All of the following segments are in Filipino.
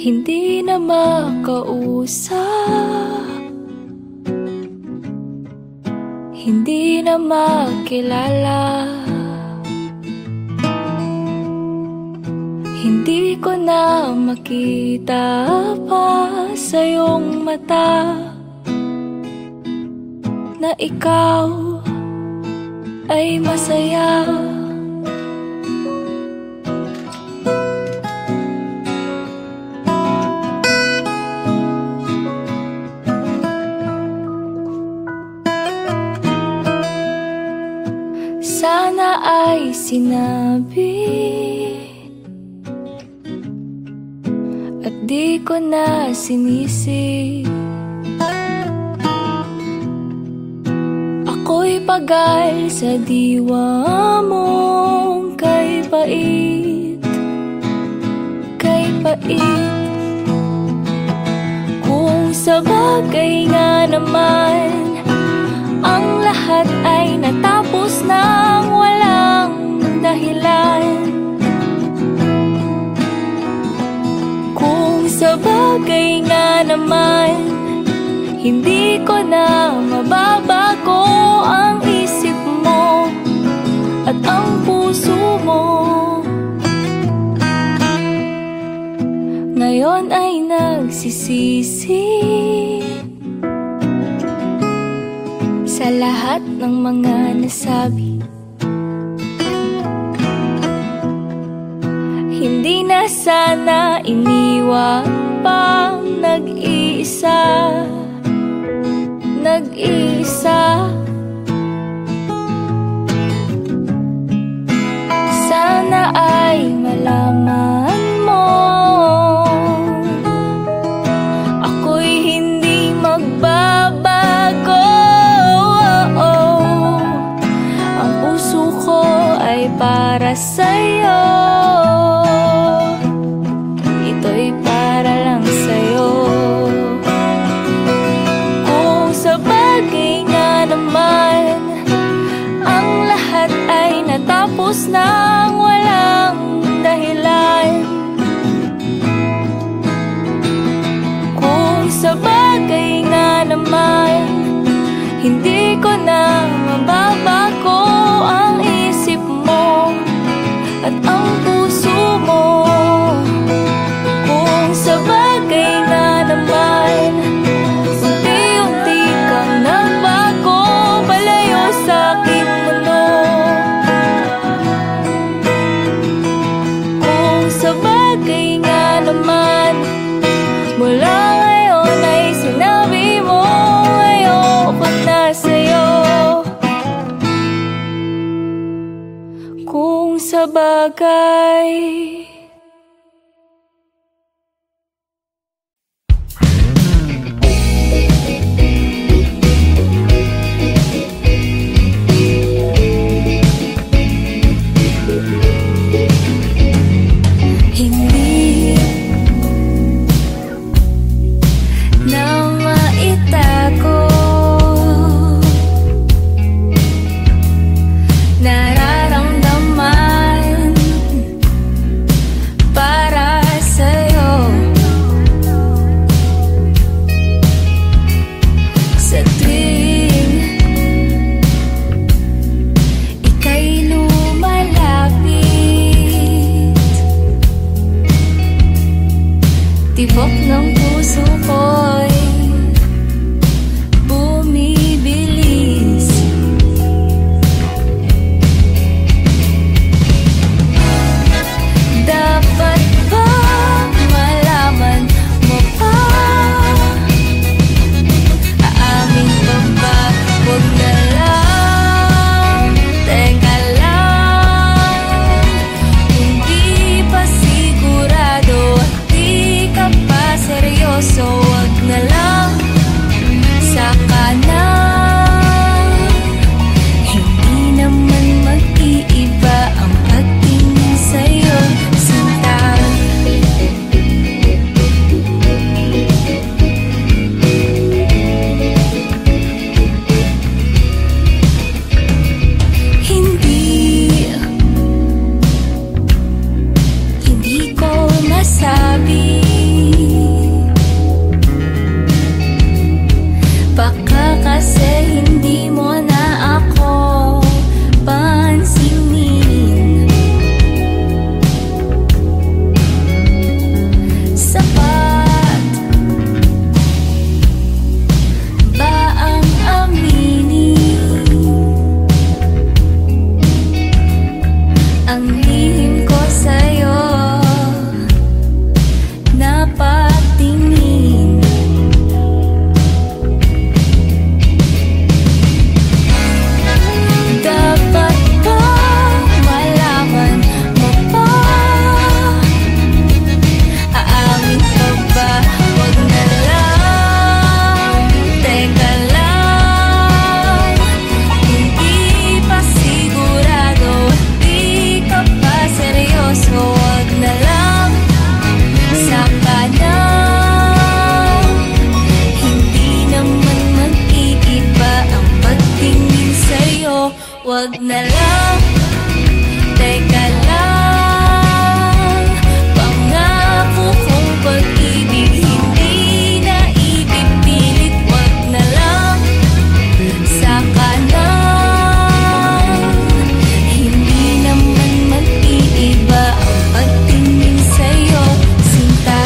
hindi na makausap, hindi na makilala. Hindi ko na makita pa sa iyong mata na ikaw ay masaya. Sana ay sinabi at di ko na sinisi. Ako'y pagal sa diwa mong kay pait, kay pait. Kung sa bagay nga naman ang lahat ay natapos nang walang dahilan. Kung sa bagay nga naman hindi ko na mababago ang isip mo at ang puso mo. Ngayon ay nagsisisi sa lahat ng mga nasabi. Hindi na sana iniwan pang nag-iisa, nag-iisa. Sana ay malaman mo ako'y hindi magbabago. Ang puso ko ay para sa'yo, ito'y para lang sa'yo. Kung sa bagay nga naman ang lahat ay natapos nang walang dahilan. Kung sa bagay nga naman hindi ko na mababago ang isip mo at ang puso mo. Kung sa bagay nga naman unti-unti kang nagbago palayo sa aking mundo. Kung sa bagay nga naman mula ngayon ay sinabi mo ayoko na sa'yo. Kung sa bagay hindi na maitago, nararamdaman para sa'yo. Sa tuwing ika'y lumalapit, tibok ng puso ko'y bumibilis. Dapat ba malaman mo pa? Aamin pa ba? Huwag na lang, teka lang. Hindi pa sigurado at di ka pa seryoso, huwag na lang. wag na lang. Teka lang, pangako kong pag-ibig hindi na ipipilit. Wag na lang, saka na. Hindi naman mag-iiba ang pagtingin sa'yo, sinta.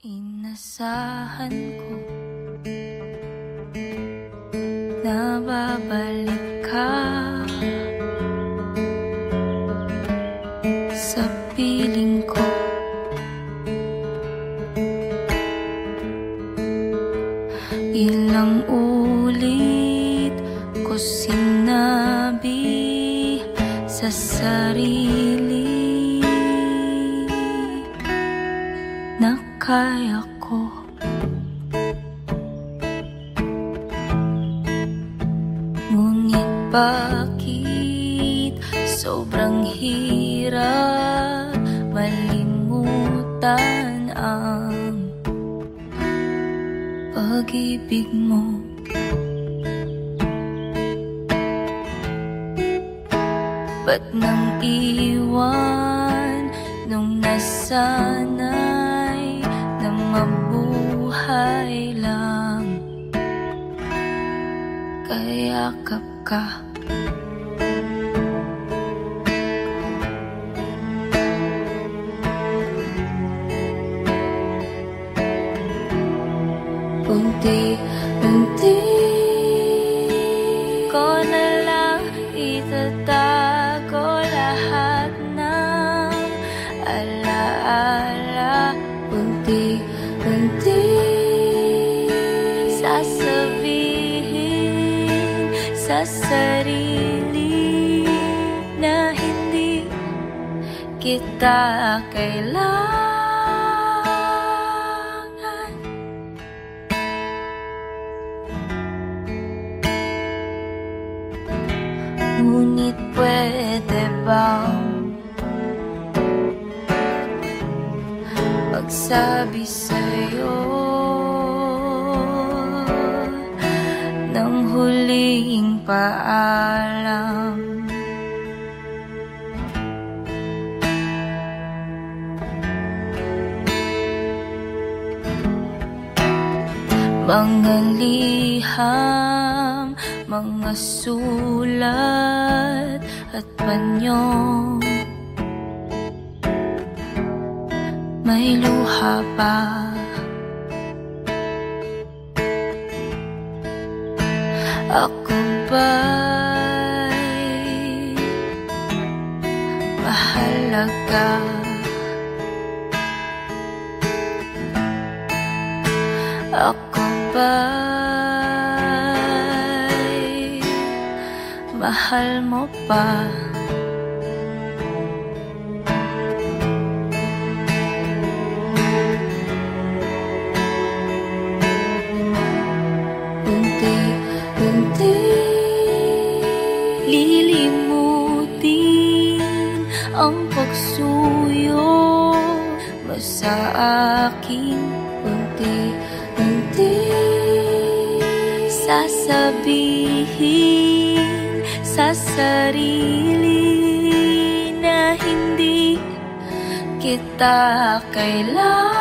Inasahan ko na babalik ka sa piling ko. Ilang ulit ko sinabi sa sarili na kaya ko. Ngunit bakit sobrang hirap malimutan ang pag-ibig mo? Ba't nang iwan nung nasanay na mabuhay lang? Kayakap ka. Unti-unti ko na lang itatago lahat ng alaala. Unti-unti sasabihin sa sarili na hindi kita kailangan. Ngunit pwede bang magsabi sa'yo ng huling paalam? Mga liham, mga sulat at panyo, may luha pa. Ako ba'y mahalaga? Ako ba'y mahal mo pa? Unti-unti lilimutin ang pagsuyo mo sa akin. Unti-unti sasabihin sa sarili na hindi kita kailangan.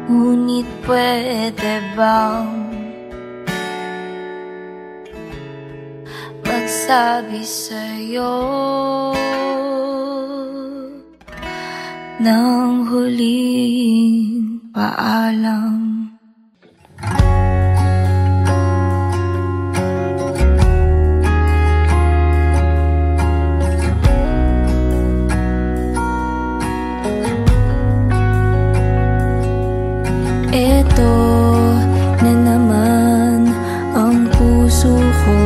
Ngunit pwede bang magsabi sa'yo ng huling paalam? Eto na naman ang puso ko.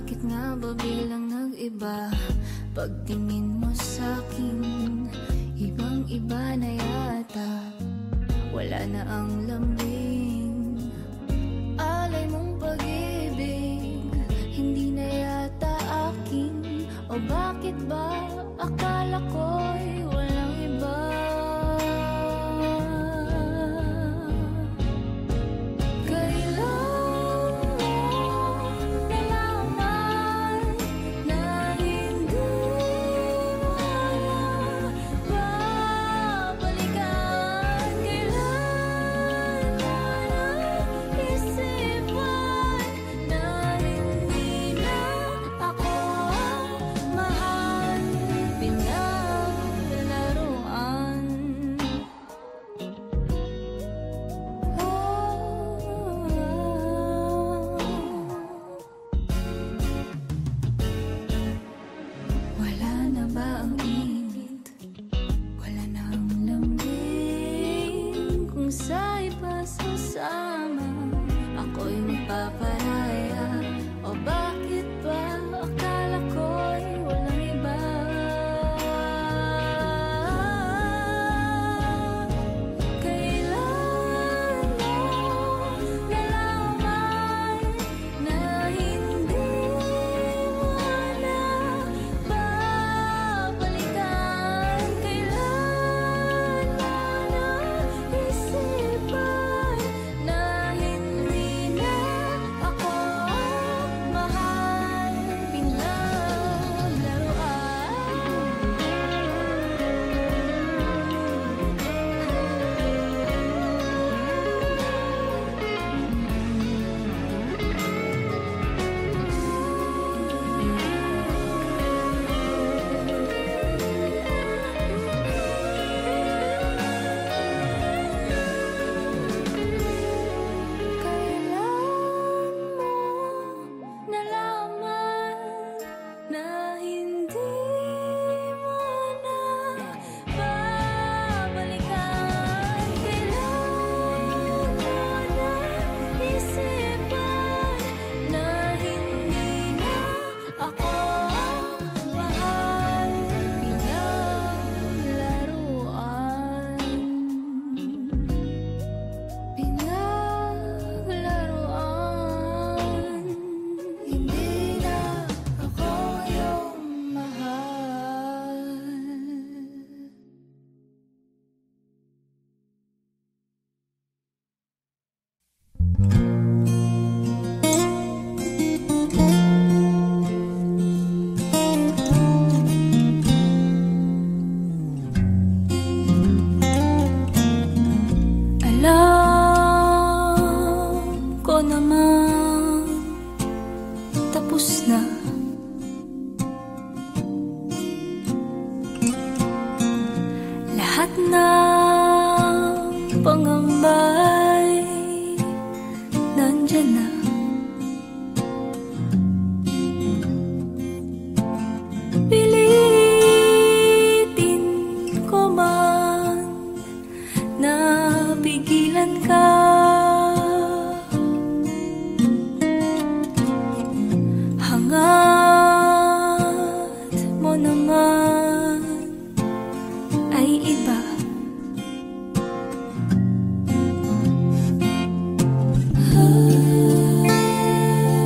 Bakit nga ba bilang nag-iba? Pagtingin mo sa'kin, ibang-iba na yata. Wala na ang lambing, alay mong pag-ibig, hindi na yata akin. O bakit ba akala ko'y walang iba? Sa iba sasama, ako'y magpaparaya. O bakit ba akala ko'y walang iba? Kailan mo nalaman na hindi mo na babalikan? Kailan mo naisipan na hindi na ako mahal? Pinaglaruan, hindi na ako yung mahal. Alam ko naman tapos na. Lahat ng pangambay nandyan na. Pilitin ko man na pigilan ka, hangat mo naman ay iba.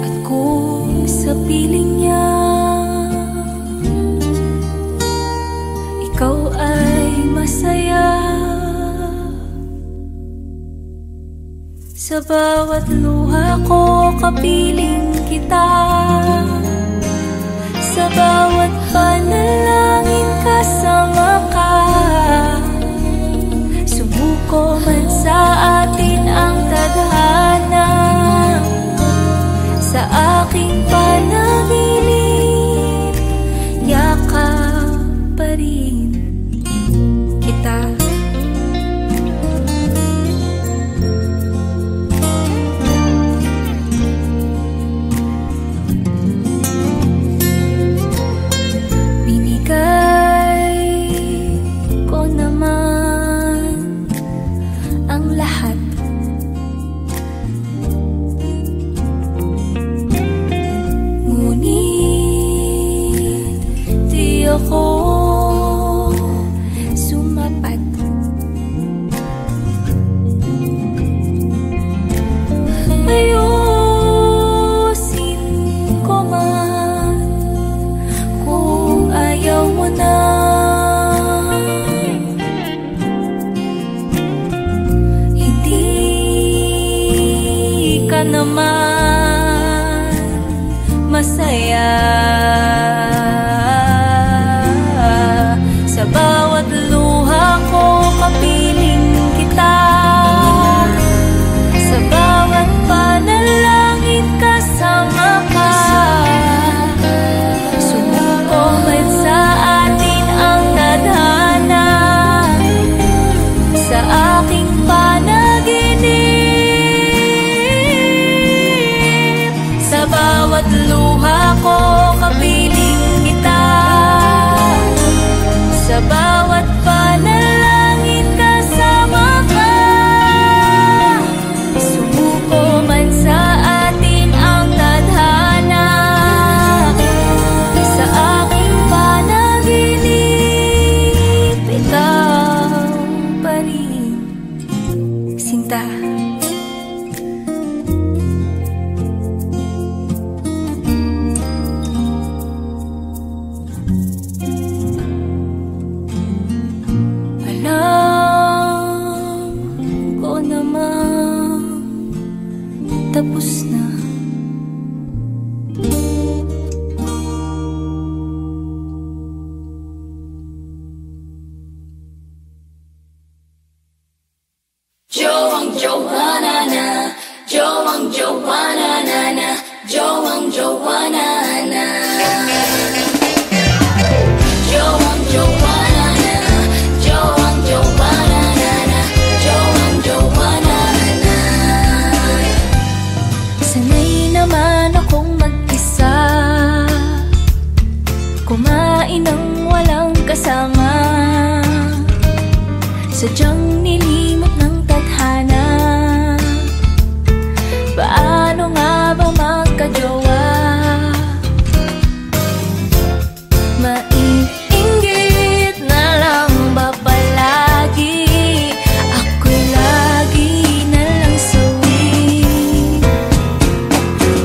At kung sa piling niya ikaw ay masaya, sa bawat luha ko kapiling kita, sa bawat panalangin kasama ka. Sumuko man sa atin ang tadhana, sa aking panaginip yakap pa rin kita. Joanna na, Joang Joanna na na, Joang Joanna na. Joang Joanna na, Joang Joanna na na, Joang Joanna na. Sanay naman akong mag-isa, kumain ng walang kasama, sadyang nilimot ng tadhana. Paano nga ba magkajowa? Maiinggit na lang ba palagi? Ako'y lagi na lang sawi.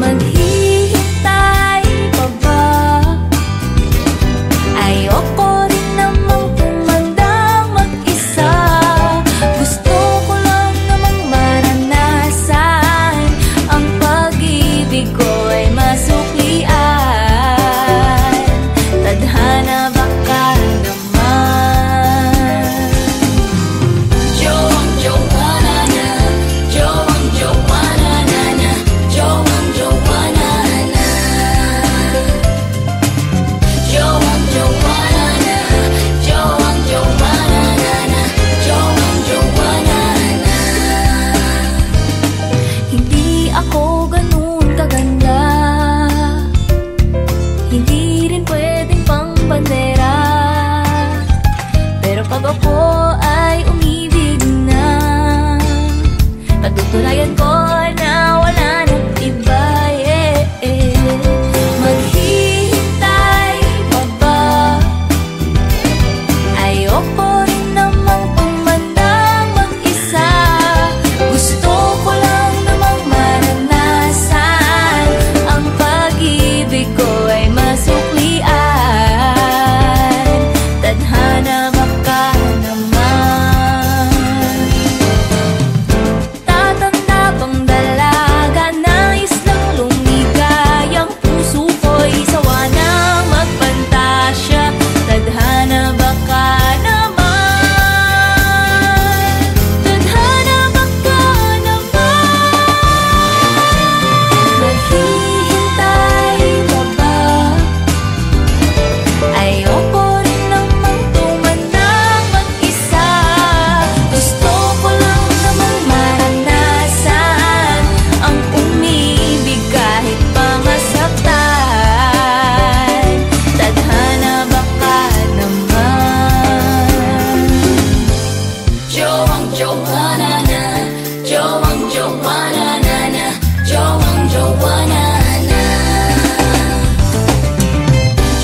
Maghihintay pa ba? Ayoko rin namang tumandang mag-isa. Gusto ko lang namang maranasan ang pag-ibig ko ay masuklian. Tadhana baka naman. Joang Joanna na, Joang Joanna na na, Joang Joanna na. Joang Joanna na, Joang Joanna na na, Joang Joanna na. Hindi ako ganun kaganda, hindi rin pwedeng pang bandera. Pero pag ako ay umibig na, pagtutulayan ko na wala nang iba. Maghihintay pa ba? Ayoko rin namang tumandang mag-isa. Gusto ko lang namang maranasan ang pag-ibig ko ay masuklian. Tadhana baka naman. Tatanda pang dalaga, nais lang lumigayang puso ko'y sawa nang magpantasya. Tadhana baka naman. Tadhana baka naman. Maghihintay pa ba? Ayoko rin namang tumandang mag-isa. Gusto ko lang namang maranasan ang umibig kahit pa masaktan. Tadhana baka naman. Joang Joanna na, Joang Joanna na na, Joang Joanna na.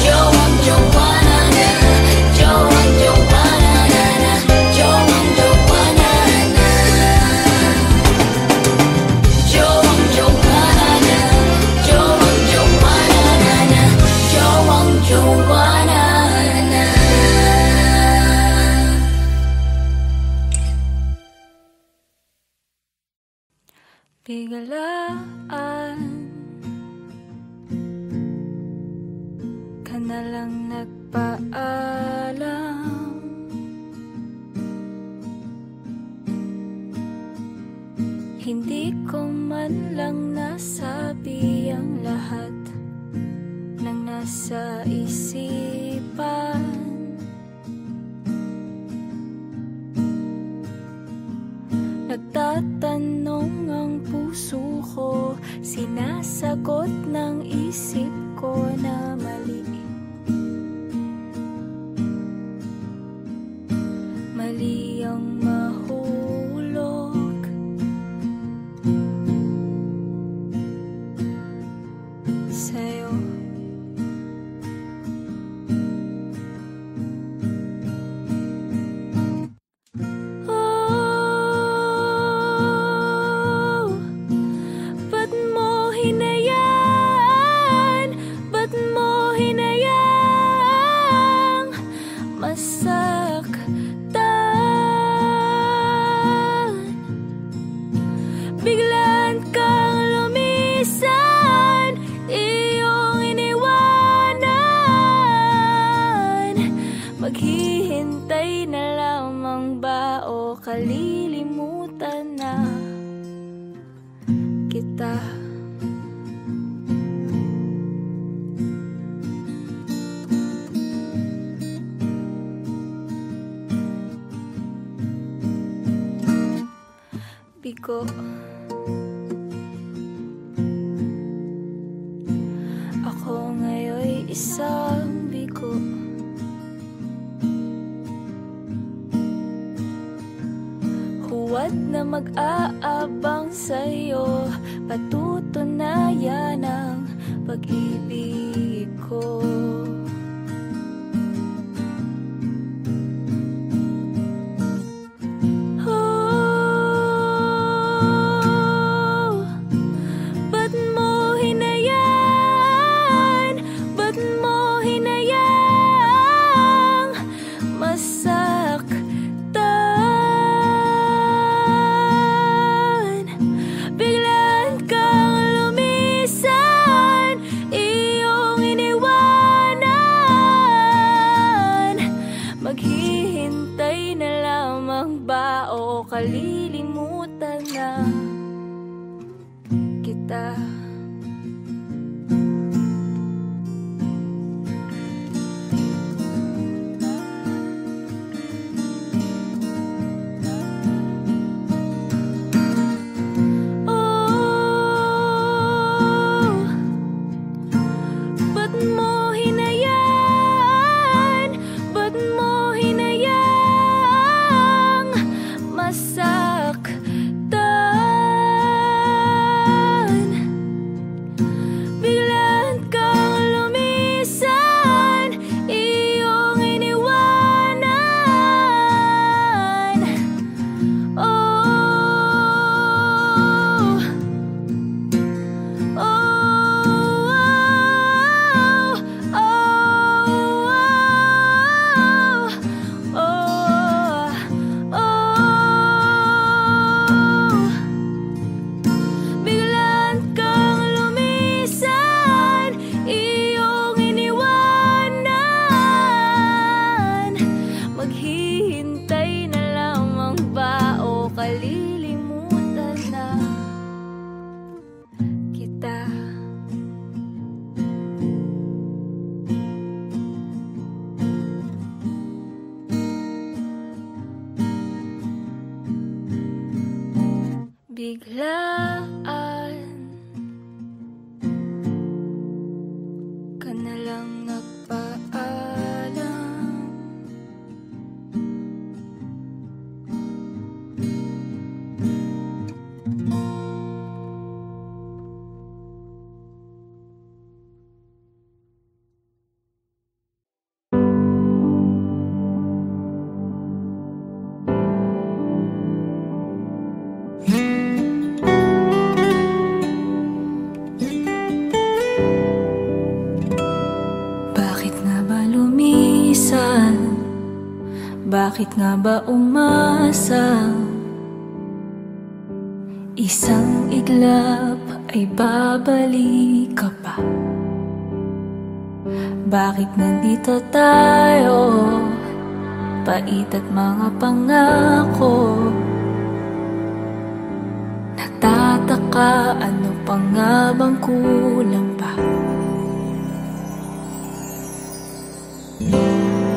Joang Joanna na, Joang Joanna na na, Joang Joanna na. Joang Joanna na, Joang Joanna na na, Joang Joanna na. Biglaan ka na lang nagpaalam. Hindi ko man lang nasabi ang lahat ng nasa isipan. Nagtatanong ang puso ko, sinasagot ng isip ko na mali. Mali ang mahulog sa'yo. Ba't mo hinayaan? Ba't mo hinayaan masaktan? Biglaan kang lumisan, iyong iniwanan. Maghihintay na lamang ba o kalilimutan na? bigo. Ako ngayon isang bigo. Huwad na mag-aabang sa'yo, patutunayan ang pag-ibig ko. Maghihintay na lamang ba o kalilimutan na kita? Biglaan ka na lang nagpaalam. Bakit nga ba umasa? Isang iglap ay babalik ka pa. Bakit nandito tayo? Pait at mga pangako. Nagtataka, ano pa nga bang kulang pa?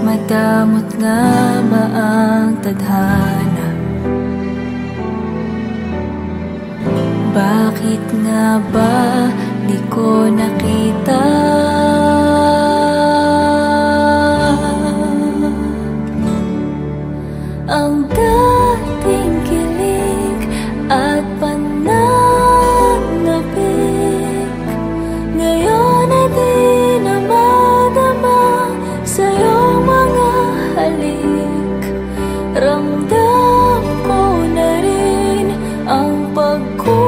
Madamot nga ba ang tadhana? Bakit nga ba di ko nakita? Ang dating kilig at pananabik, ngayon ay di na madama sa iyong mga halik. Ramdam ko na rin ang pagkukunwari,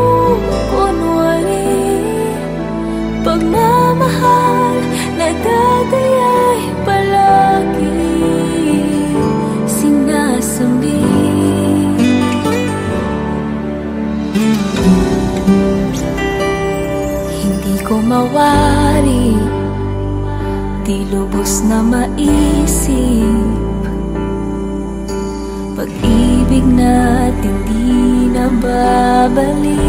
pagmamahal na dati ay palagi sinasabi. Hindi ko mawari, di lubos na maisip, pag-ibig natin di na babalik.